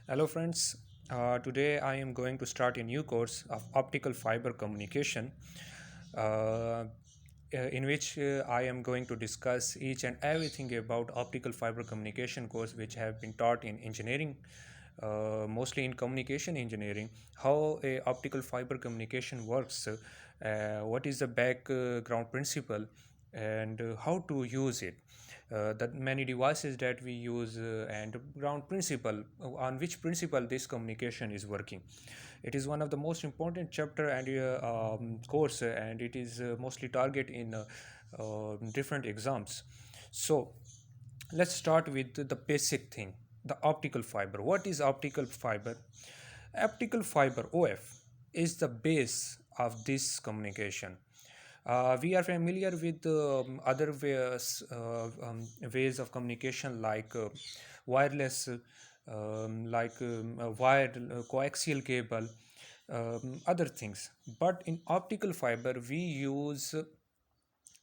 Hello friends, today I am going to start a new course of optical fiber communication in which I am going to discuss each and everything about optical fiber communication course which have been taught in engineering, mostly in communication engineering, how a optical fiber communication works, what is the background principle and how to use it, the many devices that we use and ground principle on which principle this communication is working. It is one of the most important chapter and course, and it is mostly target in different exams. So let's start with the basic thing, the optical fiber. What is optical fiber? Optical fiber, OF, is the base of this communication. We are familiar with other ways of communication like wireless, wired coaxial cable, other things. But in optical fiber, we use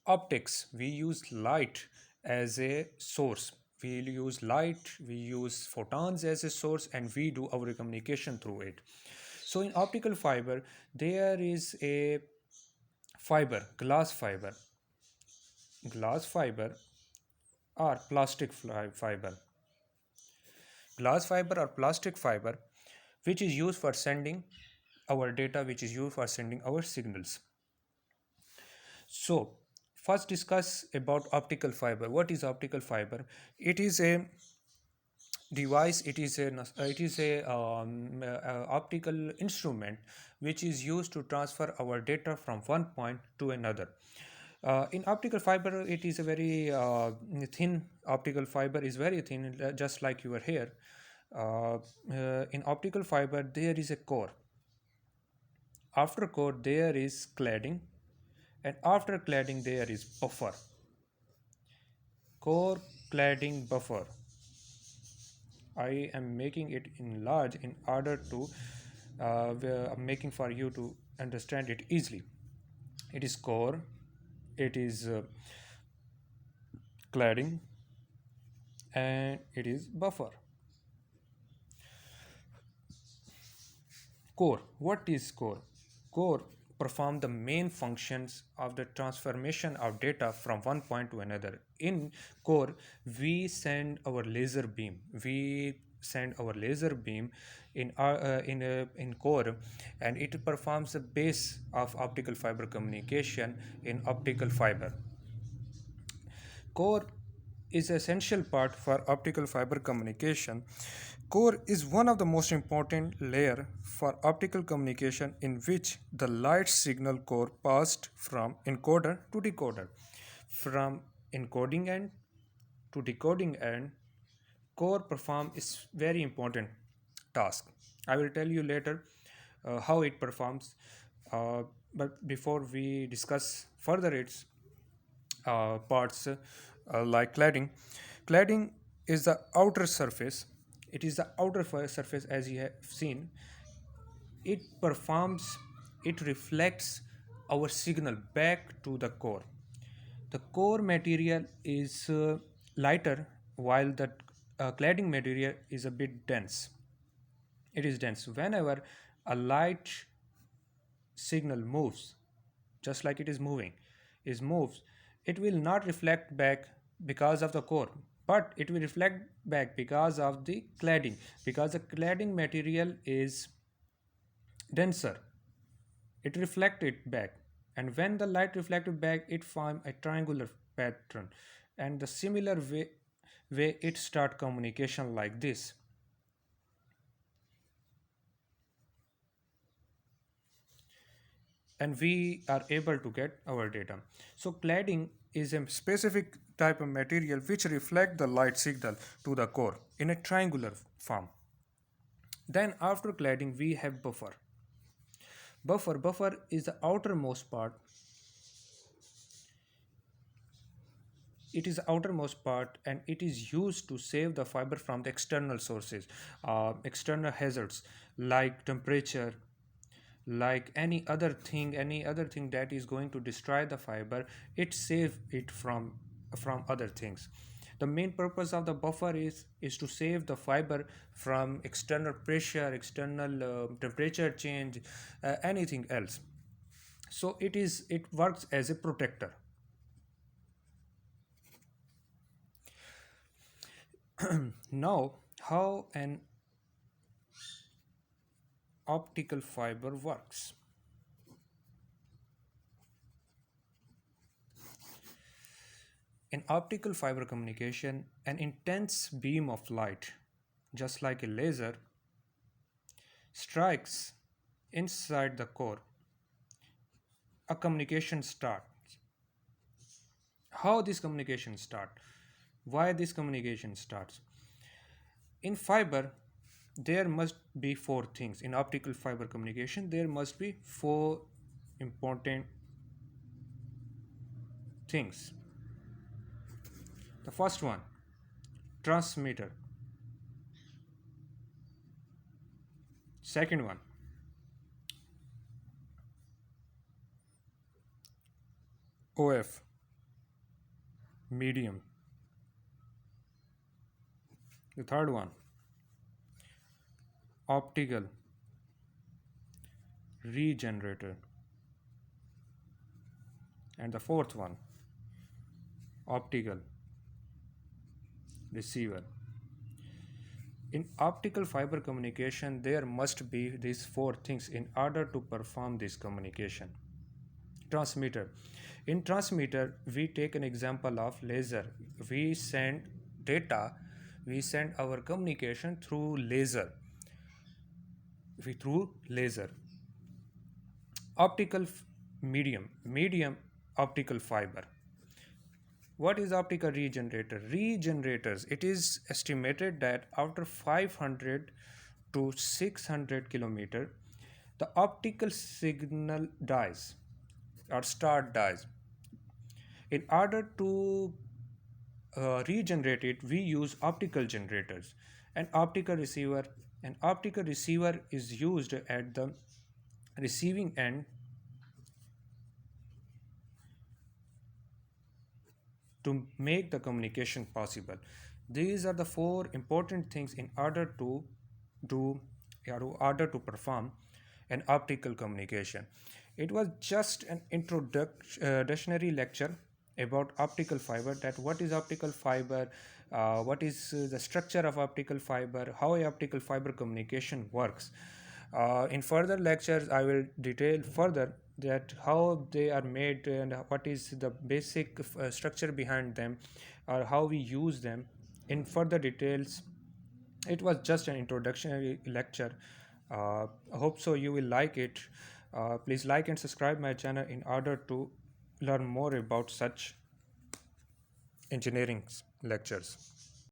optics, we use light as a source. We use light, we use photons as a source, and we do our communication through it. So in optical fiber, there is a fiber, glass fiber or plastic fiber. Glass fiber or plastic fiber, which is used for sending our data, which is used for sending our signals. So first discuss about optical fiber. What is optical fiber? It is a device, it is a optical instrument which is used to transfer our data from one point to another. In optical fiber, it is a very thin. Optical fiber is very thin, just like your hair. In optical fiber, there is a core. After core, there is cladding, and after cladding, there is buffer. Core, cladding, buffer. I am making it in large in order to making for you to understand it easily. It is core, it is cladding, and it is buffer. Core. What is core? Core perform the main functions of the transformation of data from one point to another. In core, we send our laser beam. We send our laser beam in core, and it performs the base of optical fiber communication in optical fiber. Core is essential part for optical fiber communication. Core is one of the most important layer for optical communication in which the light signal core passed from encoder to decoder. From encoding end to decoding end, core perform is very important task. I will tell you later how it performs. But before we discuss further its parts like cladding. Cladding is the outer surface. It is the outer surface as you have seen. It performs, it reflects our signal back to the core. The core material is lighter while the cladding material is a bit dense. It is dense. Whenever a light signal moves, just like it is moving, is moves, it will not reflect back because of the core, but it will reflect back because of the cladding, because the cladding material is denser. It reflected back, and when the light reflected back, it formed a triangular pattern, and the similar way it start communication like this, and we are able to get our data. So cladding is a specific type of material which reflect the light signal to the core in a triangular form. Then after cladding we have buffer. Buffer is the outermost part. It is the outermost part, and it is used to save the fiber from the external sources, external hazards like temperature, like any other thing that is going to destroy the fiber. It saves it from other things. The main purpose of the buffer is to save the fiber from external pressure, external temperature change, anything else. So it works as a protector. Now, how an optical fiber works. In optical fiber communication, an intense beam of light, just like a laser, strikes inside the core. A communication starts. How this communication start? Why this communication starts? In fiber, there must be four things. In optical fiber communication, there must be four important things. The first one, transmitter. Second one, OF, medium. The third one, optical regenerator. And the fourth one, optical receiver. In optical fiber communication, there must be these four things in order to perform this communication. Transmitter. In transmitter, we take an example of laser. We send data, we send our communication through laser. Through laser. Optical medium optical fiber. What is optical regenerator? Regenerators, it is estimated that after 500 to 600 kilometer, the optical signal dies or start dies. In order to regenerate it, we use optical generators. An optical receiver, an optical receiver is used at the receiving end to make the communication possible. These are the four important things in order to do in order to perform an optical communication. It was just an introductory lecture about optical fiber, that what is optical fiber, what is the structure of optical fiber, how a optical fiber communication works. In further lectures, I will detail further that how they are made and what is the basic structure behind them, or how we use them in further details. It was just an introductory lecture. I hope so you will like it. Please like and subscribe my channel in order to learn more about such engineering lectures.